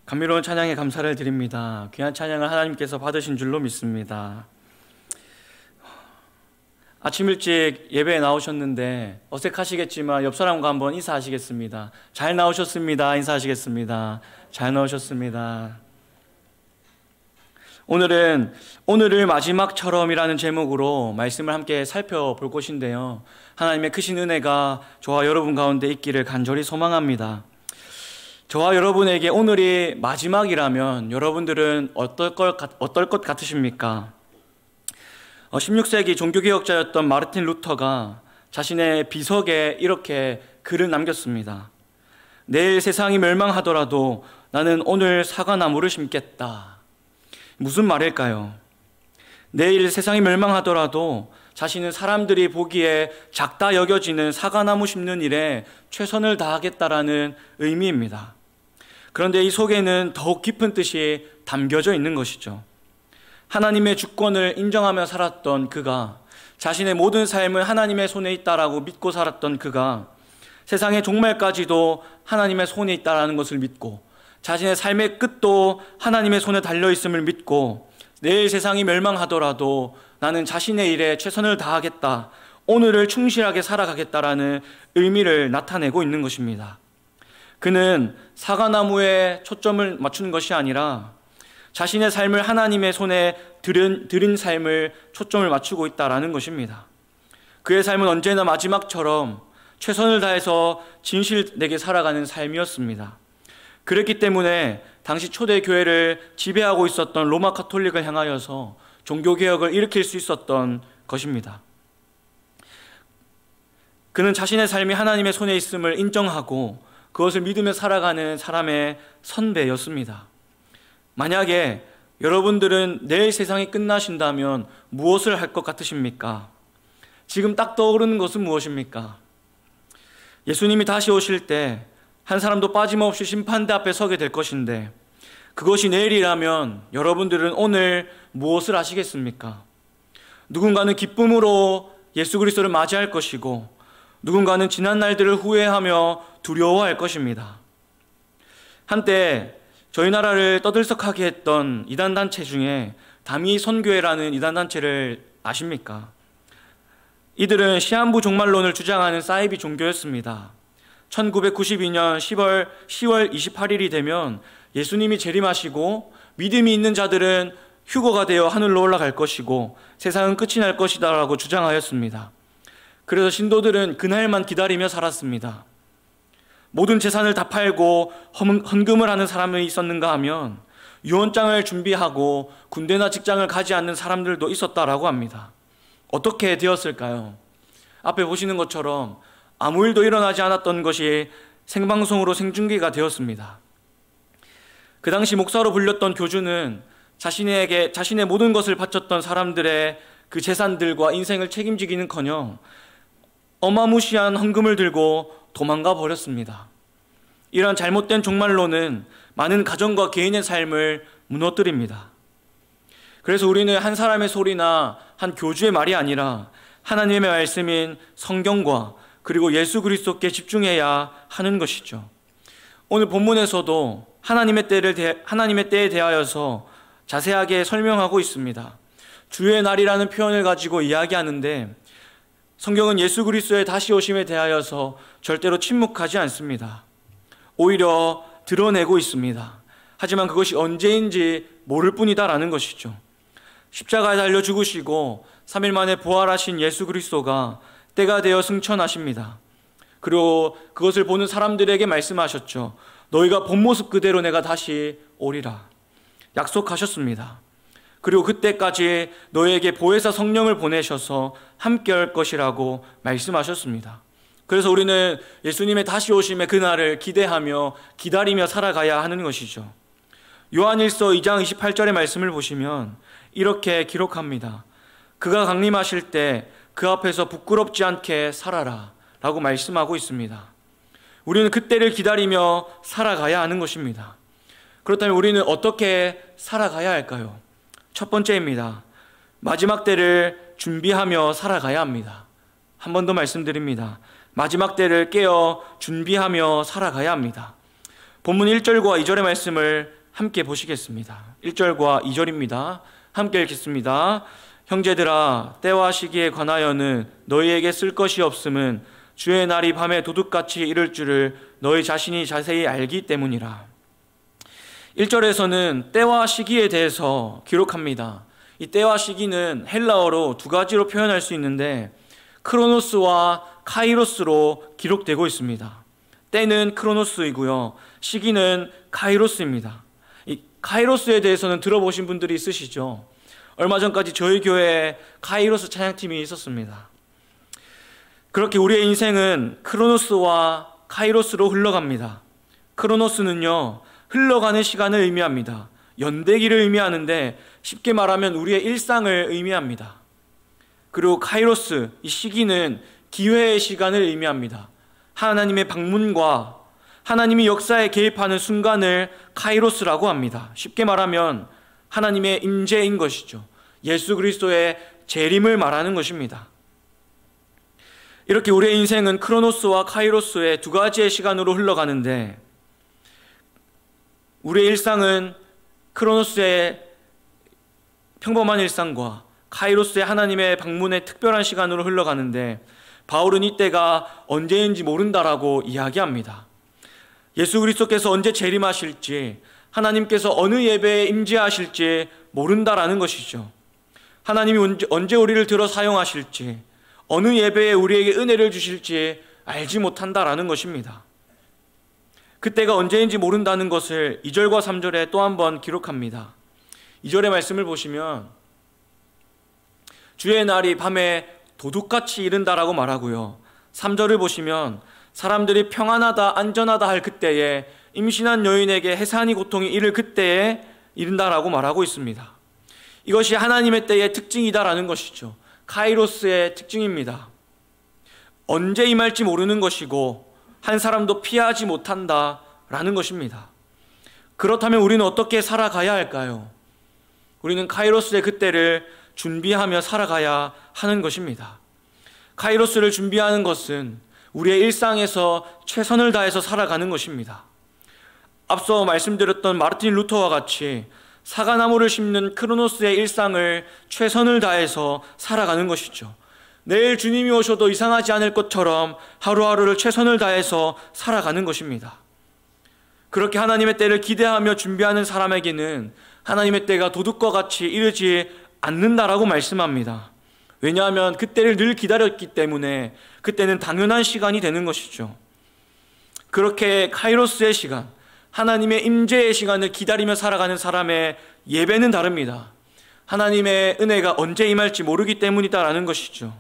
감미로운 찬양에 감사를 드립니다. 귀한 찬양을 하나님께서 받으신 줄로 믿습니다. 아침 일찍 예배에 나오셨는데 어색하시겠지만 옆 사람과 한번 인사하시겠습니다. 잘 나오셨습니다. 인사하시겠습니다. 잘 나오셨습니다. 오늘은 오늘을 마지막처럼이라는 제목으로 말씀을 함께 살펴볼 것인데요. 하나님의 크신 은혜가 저와 여러분 가운데 있기를 간절히 소망합니다. 저와 여러분에게 오늘이 마지막이라면 여러분들은 어떨 것 같으십니까? 16세기 종교개혁자였던 마르틴 루터가 자신의 비석에 이렇게 글을 남겼습니다. 내일 세상이 멸망하더라도 나는 오늘 사과나무를 심겠다. 무슨 말일까요? 내일 세상이 멸망하더라도 자신은 사람들이 보기에 작다 여겨지는 사과나무 심는 일에 최선을 다하겠다라는 의미입니다. 그런데 이 속에는 더욱 깊은 뜻이 담겨져 있는 것이죠. 하나님의 주권을 인정하며 살았던 그가, 자신의 모든 삶은 하나님의 손에 있다라고 믿고 살았던 그가 세상의 종말까지도 하나님의 손에 있다라는 것을 믿고, 자신의 삶의 끝도 하나님의 손에 달려있음을 믿고, 내일 세상이 멸망하더라도 나는 자신의 일에 최선을 다하겠다, 오늘을 충실하게 살아가겠다라는 의미를 나타내고 있는 것입니다. 그는 사과나무에 초점을 맞추는 것이 아니라 자신의 삶을 하나님의 손에 드린 삶을 초점을 맞추고 있다라는 것입니다. 그의 삶은 언제나 마지막처럼 최선을 다해서 진실되게 살아가는 삶이었습니다. 그랬기 때문에 당시 초대 교회를 지배하고 있었던 로마 카톨릭을 향하여서 종교개혁을 일으킬 수 있었던 것입니다. 그는 자신의 삶이 하나님의 손에 있음을 인정하고 그것을 믿으며 살아가는 사람의 선배였습니다. 만약에 여러분들은 내일 세상이 끝나신다면 무엇을 할 것 같으십니까? 지금 딱 떠오르는 것은 무엇입니까? 예수님이 다시 오실 때 한 사람도 빠짐없이 심판대 앞에 서게 될 것인데, 그것이 내일이라면 여러분들은 오늘 무엇을 하시겠습니까? 누군가는 기쁨으로 예수 그리스도를 맞이할 것이고, 누군가는 지난 날들을 후회하며 두려워할 것입니다. 한때 저희 나라를 떠들썩하게 했던 이단단체 중에 다미 선교회라는 이단단체를 아십니까? 이들은 시한부 종말론을 주장하는 사이비 종교였습니다. 1992년 10월 28일이 되면 예수님이 재림하시고 믿음이 있는 자들은 휴거가 되어 하늘로 올라갈 것이고 세상은 끝이 날 것이다 라고 주장하였습니다. 그래서 신도들은 그날만 기다리며 살았습니다. 모든 재산을 다 팔고 헌금을 하는 사람이 있었는가 하면 유언장을 준비하고 군대나 직장을 가지 않는 사람들도 있었다라고 합니다. 어떻게 되었을까요? 앞에 보시는 것처럼 아무 일도 일어나지 않았던 것이 생방송으로 생중계가 되었습니다. 그 당시 목사로 불렸던 교주는 자신의 모든 것을 바쳤던 사람들의 그 재산들과 인생을 책임지기는커녕 어마무시한 헌금을 들고 도망가 버렸습니다. 이런 잘못된 종말론은 많은 가정과 개인의 삶을 무너뜨립니다. 그래서 우리는 한 사람의 소리나 한 교주의 말이 아니라 하나님의 말씀인 성경과 그리고 예수 그리스도께 집중해야 하는 것이죠. 오늘 본문에서도 하나님의 때에 대하여서 자세하게 설명하고 있습니다. 주의 날이라는 표현을 가지고 이야기하는데, 성경은 예수 그리스도의 다시 오심에 대하여서 절대로 침묵하지 않습니다. 오히려 드러내고 있습니다. 하지만 그것이 언제인지 모를 뿐이다라는 것이죠. 십자가에 달려 죽으시고 3일 만에 부활하신 예수 그리스도가 때가 되어 승천하십니다. 그리고 그것을 보는 사람들에게 말씀하셨죠. 너희가 본 모습 그대로 내가 다시 오리라 약속하셨습니다. 그리고 그때까지 너희에게 보혜사 성령을 보내셔서 함께할 것이라고 말씀하셨습니다. 그래서 우리는 예수님의 다시 오심의 그날을 기대하며 기다리며 살아가야 하는 것이죠. 요한일서 2장 28절의 말씀을 보시면 이렇게 기록합니다. 그가 강림하실 때 그 앞에서 부끄럽지 않게 살아라 라고 말씀하고 있습니다. 우리는 그때를 기다리며 살아가야 하는 것입니다. 그렇다면 우리는 어떻게 살아가야 할까요? 첫 번째입니다. 마지막 때를 준비하며 살아가야 합니다. 한 번 더 말씀드립니다. 마지막 때를 깨어 준비하며 살아가야 합니다. 본문 1절과 2절의 말씀을 함께 보시겠습니다. 1절과 2절입니다. 함께 읽겠습니다. 형제들아, 때와 시기에 관하여는 너희에게 쓸 것이 없음은 주의 날이 밤에 도둑같이 이를 줄을 너희 자신이 자세히 알기 때문이라. 1절에서는 때와 시기에 대해서 기록합니다. 이 때와 시기는 헬라어로 두 가지로 표현할 수 있는데 크로노스와 카이로스로 기록되고 있습니다. 때는 크로노스이고요, 시기는 카이로스입니다. 이 카이로스에 대해서는 들어보신 분들이 있으시죠? 얼마 전까지 저희 교회에 카이로스 찬양팀이 있었습니다. 그렇게 우리의 인생은 크로노스와 카이로스로 흘러갑니다. 크로노스는요, 흘러가는 시간을 의미합니다. 연대기를 의미하는데 쉽게 말하면 우리의 일상을 의미합니다. 그리고 카이로스, 이 시기는 기회의 시간을 의미합니다. 하나님의 방문과 하나님이 역사에 개입하는 순간을 카이로스라고 합니다. 쉽게 말하면 하나님의 임재인 것이죠. 예수 그리스도의 재림을 말하는 것입니다. 이렇게 우리의 인생은 크로노스와 카이로스의 두 가지의 시간으로 흘러가는데 우리의 일상은 크로노스의 평범한 일상과 카이로스의 하나님의 방문의 특별한 시간으로 흘러가는데 바울은 이때가 언제인지 모른다라고 이야기합니다. 예수 그리스도께서 언제 재림하실지, 하나님께서 어느 예배에 임재하실지 모른다라는 것이죠. 하나님이 언제 우리를 들어 사용하실지, 어느 예배에 우리에게 은혜를 주실지 알지 못한다라는 것입니다. 그때가 언제인지 모른다는 것을 2절과 3절에 또 한 번 기록합니다. 2절의 말씀을 보시면 주의 날이 밤에 도둑같이 이른다라고 말하고요, 3절을 보시면 사람들이 평안하다 안전하다 할 그때에 임신한 여인에게 해산이 고통이 이를 그때에 이른다라고 말하고 있습니다. 이것이 하나님의 때의 특징이다라는 것이죠. 카이로스의 특징입니다. 언제 임할지 모르는 것이고 한 사람도 피하지 못한다라는 것입니다. 그렇다면 우리는 어떻게 살아가야 할까요? 우리는 카이로스의 그때를 준비하며 살아가야 하는 것입니다. 카이로스를 준비하는 것은 우리의 일상에서 최선을 다해서 살아가는 것입니다. 앞서 말씀드렸던 마르틴 루터와 같이 사과나무를 심는 크로노스의 일상을 최선을 다해서 살아가는 것이죠. 내일 주님이 오셔도 이상하지 않을 것처럼 하루하루를 최선을 다해서 살아가는 것입니다. 그렇게 하나님의 때를 기대하며 준비하는 사람에게는 하나님의 때가 도둑과 같이 이르지 않는다라고 말씀합니다. 왜냐하면 그때를 늘 기다렸기 때문에 그때는 당연한 시간이 되는 것이죠. 그렇게 카이로스의 시간, 하나님의 임재의 시간을 기다리며 살아가는 사람의 예배는 다릅니다. 하나님의 은혜가 언제 임할지 모르기 때문이다라는 것이죠.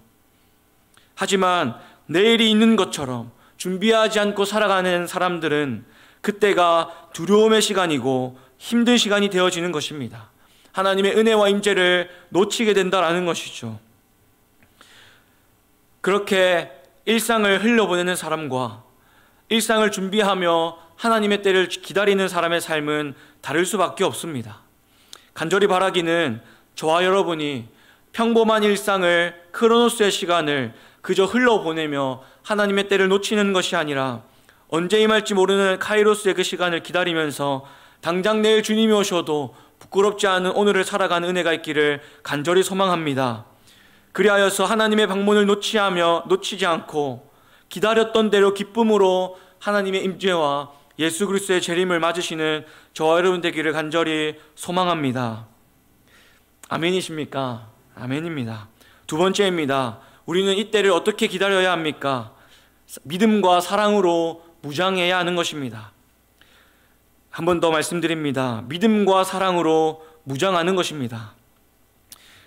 하지만 내일이 있는 것처럼 준비하지 않고 살아가는 사람들은 그때가 두려움의 시간이고 힘든 시간이 되어지는 것입니다. 하나님의 은혜와 임재를 놓치게 된다라는 것이죠. 그렇게 일상을 흘려보내는 사람과 일상을 준비하며 하나님의 때를 기다리는 사람의 삶은 다를 수밖에 없습니다. 간절히 바라기는 저와 여러분이 평범한 일상을, 크로노스의 시간을 그저 흘러보내며 하나님의 때를 놓치는 것이 아니라 언제 임할지 모르는 카이로스의 그 시간을 기다리면서 당장 내일 주님이 오셔도 부끄럽지 않은 오늘을 살아가는 은혜가 있기를 간절히 소망합니다. 그리하여서 하나님의 방문을 놓치지 않고 기다렸던 대로 기쁨으로 하나님의 임재와 예수 그리스도의 재림을 맞으시는 저와 여러분 되기를 간절히 소망합니다. 아멘이십니까? 아멘입니다. 두 번째입니다. 우리는 이때를 어떻게 기다려야 합니까? 믿음과 사랑으로 무장해야 하는 것입니다. 한 번 더 말씀드립니다. 믿음과 사랑으로 무장하는 것입니다.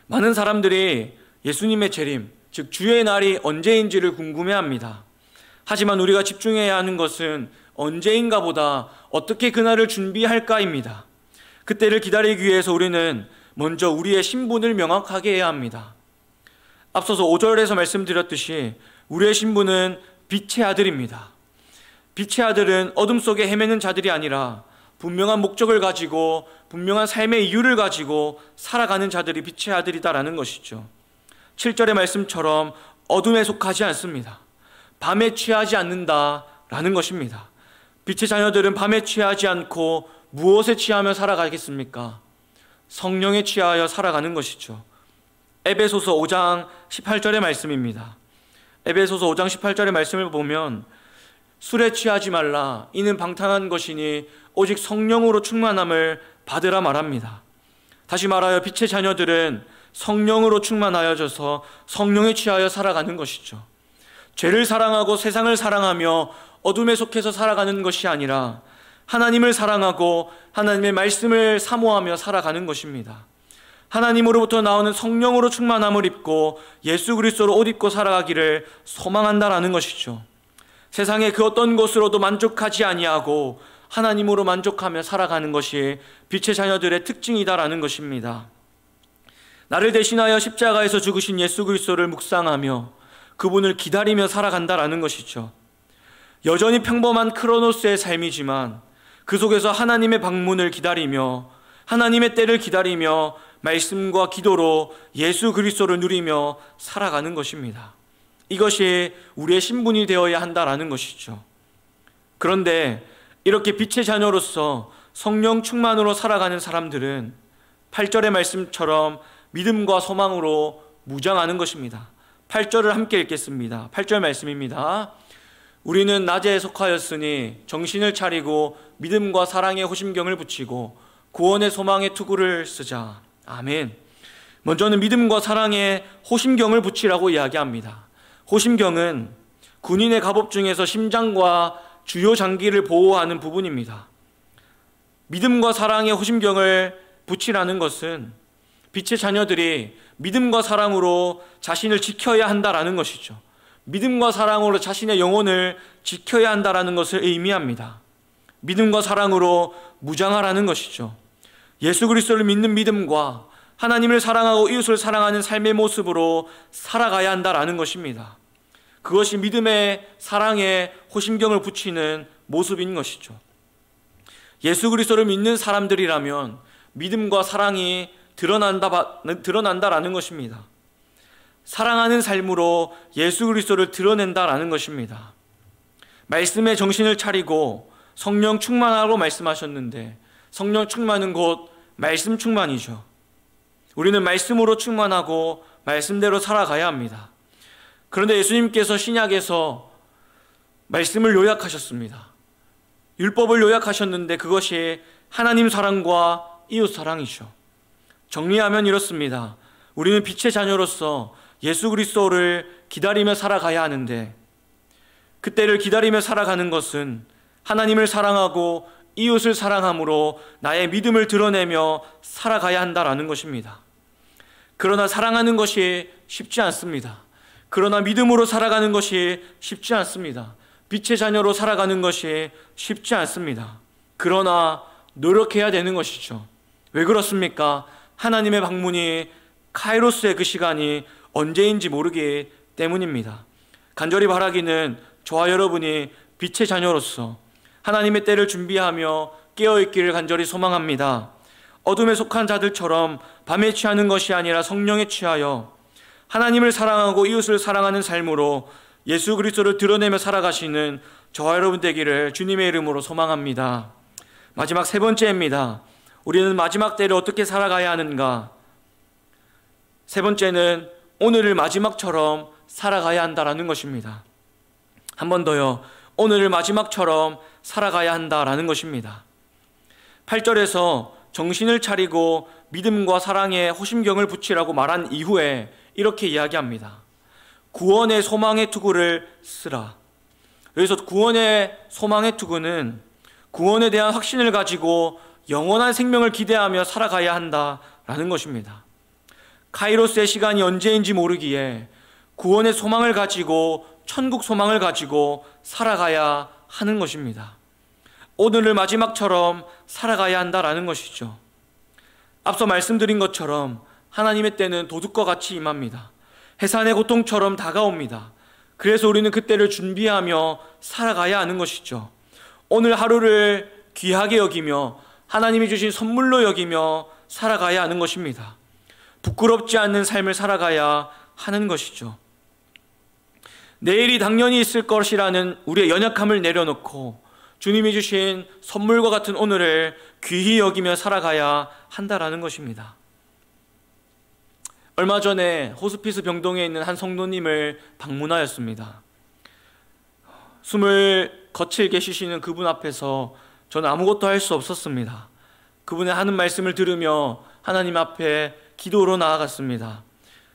많은 사람들이 예수님의 재림, 즉 주의 날이 언제인지를 궁금해합니다. 하지만 우리가 집중해야 하는 것은 언제인가 보다 어떻게 그날을 준비할까입니다. 그때를 기다리기 위해서 우리는 먼저 우리의 신분을 명확하게 해야 합니다. 앞서서 5절에서 말씀드렸듯이 우리의 신분은 빛의 아들입니다. 빛의 아들은 어둠 속에 헤매는 자들이 아니라 분명한 목적을 가지고 분명한 삶의 이유를 가지고 살아가는 자들이 빛의 아들이다라는 것이죠. 7절의 말씀처럼 어둠에 속하지 않습니다. 밤에 취하지 않는다라는 것입니다. 빛의 자녀들은 밤에 취하지 않고 무엇에 취하며 살아가겠습니까? 성령에 취하여 살아가는 것이죠. 에베소서 5장 18절의 말씀입니다. 에베소서 5장 18절의 말씀을 보면 술에 취하지 말라 이는 방탕한 것이니 오직 성령으로 충만함을 받으라 말합니다. 다시 말하여 빛의 자녀들은 성령으로 충만하여져서 성령에 취하여 살아가는 것이죠. 죄를 사랑하고 세상을 사랑하며 어둠에 속해서 살아가는 것이 아니라 하나님을 사랑하고 하나님의 말씀을 사모하며 살아가는 것입니다. 하나님으로부터 나오는 성령으로 충만함을 입고 예수 그리스도로 옷 입고 살아가기를 소망한다라는 것이죠. 세상의 그 어떤 것으로도 만족하지 아니하고 하나님으로 만족하며 살아가는 것이 빛의 자녀들의 특징이다라는 것입니다. 나를 대신하여 십자가에서 죽으신 예수 그리스도를 묵상하며 그분을 기다리며 살아간다라는 것이죠. 여전히 평범한 크로노스의 삶이지만 그 속에서 하나님의 방문을 기다리며 하나님의 때를 기다리며 말씀과 기도로 예수 그리스도를 누리며 살아가는 것입니다. 이것이 우리의 신분이 되어야 한다라는 것이죠. 그런데 이렇게 빛의 자녀로서 성령 충만으로 살아가는 사람들은 8절의 말씀처럼 믿음과 소망으로 무장하는 것입니다. 8절을 함께 읽겠습니다. 8절 말씀입니다. 우리는 낮에 속하였으니 정신을 차리고 믿음과 사랑의 호심경을 붙이고 구원의 소망의 투구를 쓰자. 아멘. 먼저는 믿음과 사랑의 호심경을 붙이라고 이야기합니다. 호심경은 군인의 갑옷 중에서 심장과 주요 장기를 보호하는 부분입니다. 믿음과 사랑의 호심경을 붙이라는 것은 빛의 자녀들이 믿음과 사랑으로 자신을 지켜야 한다라는 것이죠. 믿음과 사랑으로 자신의 영혼을 지켜야 한다라는 것을 의미합니다. 믿음과 사랑으로 무장하라는 것이죠. 예수 그리스도를 믿는 믿음과 하나님을 사랑하고 이웃을 사랑하는 삶의 모습으로 살아가야 한다라는 것입니다. 그것이 믿음의 사랑에 호심경을 붙이는 모습인 것이죠. 예수 그리스도를 믿는 사람들이라면 믿음과 사랑이 드러난다라는 것입니다. 사랑하는 삶으로 예수 그리스도를 드러낸다라는 것입니다. 말씀에 정신을 차리고 성령 충만하라고 말씀하셨는데 성령 충만은 곧 말씀 충만이죠. 우리는 말씀으로 충만하고 말씀대로 살아가야 합니다. 그런데 예수님께서 신약에서 말씀을 요약하셨습니다. 율법을 요약하셨는데 그것이 하나님 사랑과 이웃 사랑이죠. 정리하면 이렇습니다. 우리는 빛의 자녀로서 예수 그리스도를 기다리며 살아가야 하는데 그때를 기다리며 살아가는 것은 하나님을 사랑하고 이웃을 사랑함으로 나의 믿음을 드러내며 살아가야 한다라는 것입니다. 그러나 사랑하는 것이 쉽지 않습니다. 그러나 믿음으로 살아가는 것이 쉽지 않습니다. 빛의 자녀로 살아가는 것이 쉽지 않습니다. 그러나 노력해야 되는 것이죠. 왜 그렇습니까? 하나님의 방문이 카이로스의 그 시간이 언제인지 모르기 때문입니다. 간절히 바라기는 저와 여러분이 빛의 자녀로서 하나님의 때를 준비하며 깨어있기를 간절히 소망합니다. 어둠에 속한 자들처럼 밤에 취하는 것이 아니라 성령에 취하여 하나님을 사랑하고 이웃을 사랑하는 삶으로 예수 그리스도를 드러내며 살아가시는 저와 여러분 되기를 주님의 이름으로 소망합니다. 마지막 세 번째입니다. 우리는 마지막 때를 어떻게 살아가야 하는가? 세 번째는 오늘을 마지막처럼 살아가야 한다라는 것입니다. 한 번 더요. 오늘을 마지막처럼 살아가야 한다라는 것입니다. 8절에서 정신을 차리고 믿음과 사랑에 호심경을 붙이라고 말한 이후에 이렇게 이야기합니다. 구원의 소망의 투구를 쓰라. 여기서 구원의 소망의 투구는 구원에 대한 확신을 가지고 영원한 생명을 기대하며 살아가야 한다라는 것입니다. 카이로스의 시간이 언제인지 모르기에 구원의 소망을 가지고 천국 소망을 가지고 살아가야 하는 것입니다. 오늘을 마지막처럼 살아가야 한다라는 것이죠. 앞서 말씀드린 것처럼 하나님의 때는 도둑과 같이 임합니다. 해산의 고통처럼 다가옵니다. 그래서 우리는 그때를 준비하며 살아가야 하는 것이죠. 오늘 하루를 귀하게 여기며 하나님이 주신 선물로 여기며 살아가야 하는 것입니다. 부끄럽지 않는 삶을 살아가야 하는 것이죠. 내일이 당연히 있을 것이라는 우리의 연약함을 내려놓고 주님이 주신 선물과 같은 오늘을 귀히 여기며 살아가야 한다라는 것입니다. 얼마 전에 호스피스 병동에 있는 한 성도님을 방문하였습니다. 숨을 거칠게 쉬시는 그분 앞에서 저는 아무것도 할 수 없었습니다. 그분의 하는 말씀을 들으며 하나님 앞에 기도로 나아갔습니다.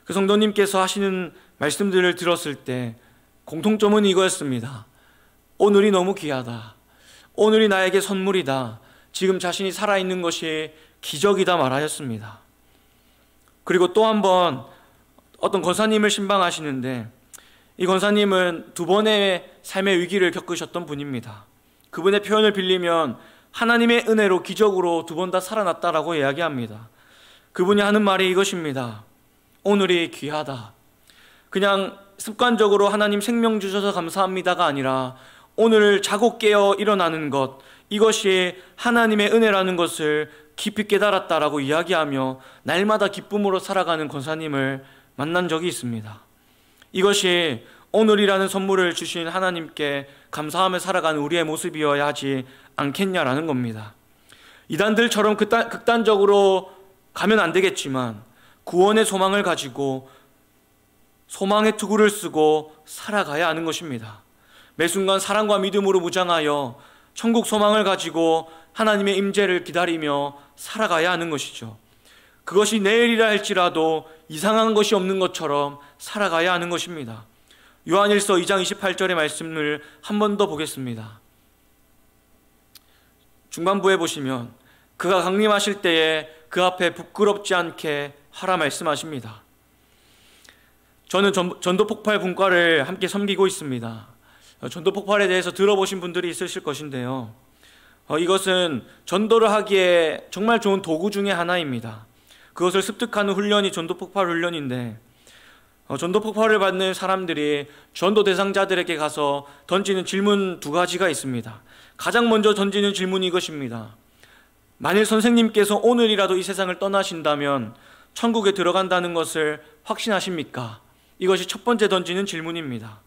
그 성도님께서 하시는 말씀들을 들었을 때 공통점은 이거였습니다. 오늘이 너무 귀하다. 오늘이 나에게 선물이다. 지금 자신이 살아있는 것이 기적이다 말하였습니다. 그리고 또 한 번 어떤 권사님을 신방하시는데 이 권사님은 두 번의 삶의 위기를 겪으셨던 분입니다. 그분의 표현을 빌리면 하나님의 은혜로 기적으로 두 번 다 살아났다라고 이야기합니다. 그분이 하는 말이 이것입니다. 오늘이 귀하다. 그냥 습관적으로 하나님 생명 주셔서 감사합니다가 아니라 오늘 자고 깨어 일어나는 것, 이것이 하나님의 은혜라는 것을 깊이 깨달았다라고 이야기하며 날마다 기쁨으로 살아가는 권사님을 만난 적이 있습니다. 이것이 오늘이라는 선물을 주신 하나님께 감사하며 살아가는 우리의 모습이어야 하지 않겠냐라는 겁니다. 이단들처럼 극단적으로 가면 안 되겠지만 구원의 소망을 가지고 소망의 투구를 쓰고 살아가야 하는 것입니다. 매 순간 사랑과 믿음으로 무장하여 천국 소망을 가지고 하나님의 임재를 기다리며 살아가야 하는 것이죠. 그것이 내일이라 할지라도 이상한 것이 없는 것처럼 살아가야 하는 것입니다. 요한일서 2장 28절의 말씀을 한 번 더 보겠습니다. 중반부에 보시면 그가 강림하실 때에 그 앞에 부끄럽지 않게 하라 말씀하십니다. 저는 전도폭발 분과를 함께 섬기고 있습니다. 전도폭발에 대해서 들어보신 분들이 있으실 것인데요. 이것은 전도를 하기에 정말 좋은 도구 중에 하나입니다. 그것을 습득하는 훈련이 전도폭발 훈련인데 전도폭발을 받는 사람들이 전도 대상자들에게 가서 던지는 질문 두 가지가 있습니다. 가장 먼저 던지는 질문이 이것입니다. 만일 선생님께서 오늘이라도 이 세상을 떠나신다면 천국에 들어간다는 것을 확신하십니까? 이것이 첫 번째 던지는 질문입니다.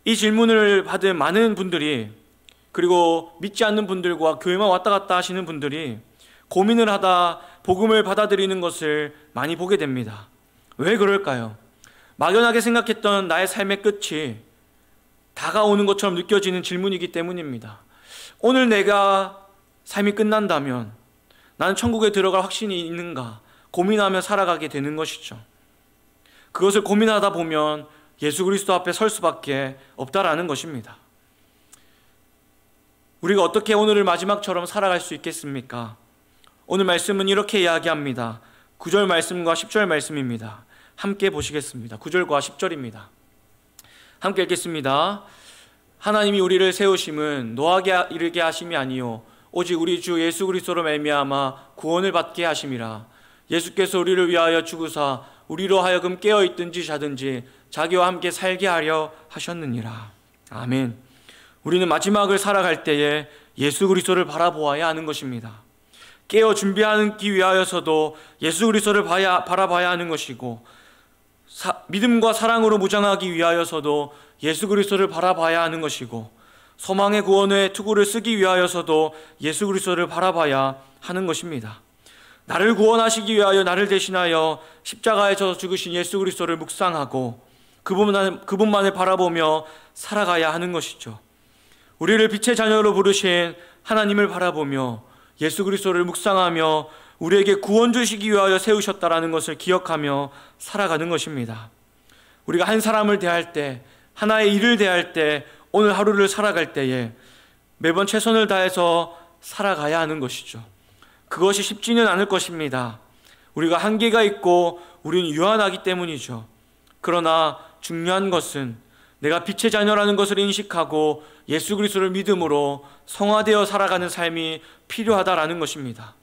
이 질문을 받은 많은 분들이, 그리고 믿지 않는 분들과 교회만 왔다 갔다 하시는 분들이 고민을 하다 복음을 받아들이는 것을 많이 보게 됩니다. 왜 그럴까요? 막연하게 생각했던 나의 삶의 끝이 다가오는 것처럼 느껴지는 질문이기 때문입니다. 오늘 내가 삶이 끝난다면 나는 천국에 들어갈 확신이 있는가 고민하며 살아가게 되는 것이죠. 그것을 고민하다 보면 예수 그리스도 앞에 설 수밖에 없다라는 것입니다. 우리가 어떻게 오늘을 마지막처럼 살아갈 수 있겠습니까? 오늘 말씀은 이렇게 이야기합니다. 9절 말씀과 10절 말씀입니다. 함께 보시겠습니다. 9절과 10절입니다. 함께 읽겠습니다. 하나님이 우리를 세우심은 노하게 이르게 하심이 아니요 오직 우리 주 예수 그리스도로 말미암아 구원을 받게 하심이라. 예수께서 우리를 위하여 죽으사 우리로 하여금 깨어있든지 자든지 자기와 함께 살게 하려 하셨느니라. 아멘. 우리는 마지막을 살아갈 때에 예수 그리스도를 바라보아야 하는 것입니다. 깨어 준비하기 위하여서도 예수 그리스도를 바라봐야 하는 것이고, 믿음과 사랑으로 무장하기 위하여서도 예수 그리스도를 바라봐야 하는 것이고, 소망의 구원의 투구를 쓰기 위하여서도 예수 그리스도를 바라봐야 하는 것입니다. 나를 구원하시기 위하여 나를 대신하여 십자가에서 죽으신 예수 그리스도를 묵상하고 그분만을 바라보며 살아가야 하는 것이죠. 우리를 빛의 자녀로 부르신 하나님을 바라보며 예수 그리스도를 묵상하며 우리에게 구원 주시기 위하여 세우셨다라는 것을 기억하며 살아가는 것입니다. 우리가 한 사람을 대할 때, 하나의 일을 대할 때, 오늘 하루를 살아갈 때에 매번 최선을 다해서 살아가야 하는 것이죠. 그것이 쉽지는 않을 것입니다. 우리가 한계가 있고 우리는 유한하기 때문이죠. 그러나 중요한 것은 내가 빛의 자녀라는 것을 인식하고 예수 그리스도를 믿음으로 성화되어 살아가는 삶이 필요하다라는 것입니다.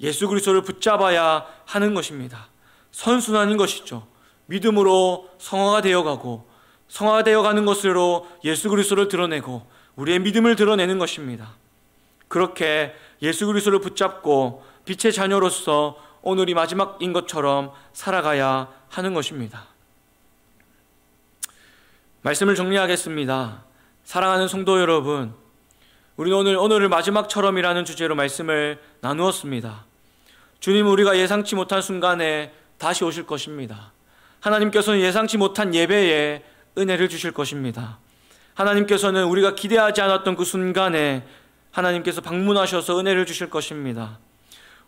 예수 그리스도를 붙잡아야 하는 것입니다. 선순환인 것이죠. 믿음으로 성화가 되어가고 성화가 되어가는 것으로 예수 그리스도를 드러내고 우리의 믿음을 드러내는 것입니다. 그렇게 예수 그리스도를 붙잡고 빛의 자녀로서 오늘이 마지막인 것처럼 살아가야 하는 것입니다. 말씀을 정리하겠습니다. 사랑하는 성도 여러분, 우리는 오늘을 마지막처럼이라는 주제로 말씀을 나누었습니다. 주님은 우리가 예상치 못한 순간에 다시 오실 것입니다. 하나님께서는 예상치 못한 예배에 은혜를 주실 것입니다. 하나님께서는 우리가 기대하지 않았던 그 순간에 하나님께서 방문하셔서 은혜를 주실 것입니다.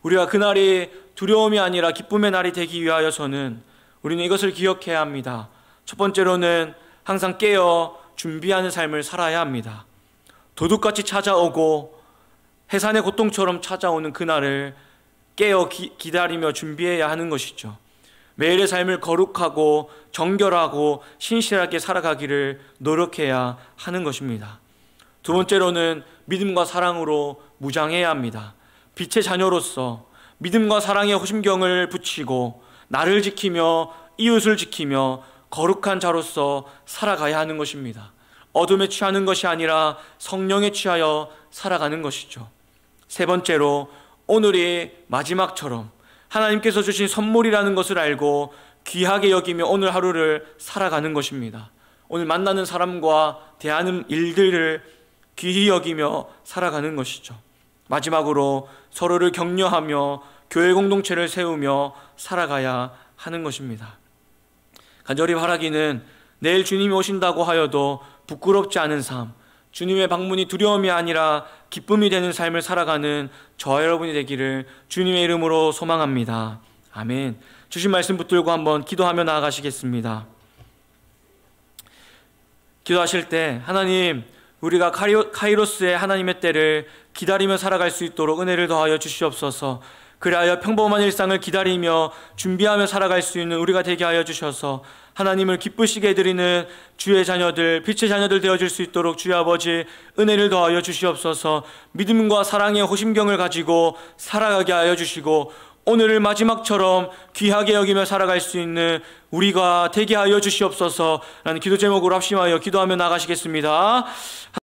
우리가 그날이 두려움이 아니라 기쁨의 날이 되기 위하여서는 우리는 이것을 기억해야 합니다. 첫 번째로는 항상 깨어 준비하는 삶을 살아야 합니다. 도둑같이 찾아오고 해산의 고통처럼 찾아오는 그날을 깨어 기다리며 준비해야 하는 것이죠. 매일의 삶을 거룩하고 정결하고 신실하게 살아가기를 노력해야 하는 것입니다. 두 번째로는 믿음과 사랑으로 무장해야 합니다. 빛의 자녀로서 믿음과 사랑의 호심경을 붙이고 나를 지키며 이웃을 지키며 거룩한 자로서 살아가야 하는 것입니다. 어둠에 취하는 것이 아니라 성령에 취하여 살아가는 것이죠. 세 번째로 오늘이 마지막처럼 하나님께서 주신 선물이라는 것을 알고 귀하게 여기며 오늘 하루를 살아가는 것입니다. 오늘 만나는 사람과 대하는 일들을 귀히 여기며 살아가는 것이죠. 마지막으로 서로를 격려하며 교회 공동체를 세우며 살아가야 하는 것입니다. 간절히 바라기는 내일 주님이 오신다고 하여도 부끄럽지 않은 삶, 주님의 방문이 두려움이 아니라 기쁨이 되는 삶을 살아가는 저와 여러분이 되기를 주님의 이름으로 소망합니다. 아멘. 주신 말씀 붙들고 한번 기도하며 나아가시겠습니다. 기도하실 때 하나님, 우리가 카이로스의 하나님의 때를 기다리며 살아갈 수 있도록 은혜를 더하여 주시옵소서. 그리하여 평범한 일상을 기다리며 준비하며 살아갈 수 있는 우리가 되게 하여 주셔서 하나님을 기쁘시게 해드리는 주의 자녀들, 빛의 자녀들 되어질 수 있도록 주의 아버지 은혜를 더하여 주시옵소서. 믿음과 사랑의 호심경을 가지고 살아가게 하여 주시고 오늘을 마지막처럼 귀하게 여기며 살아갈 수 있는 우리가 되게 하여 주시옵소서. 라는 기도 제목으로 합심하여 기도하며 나가시겠습니다.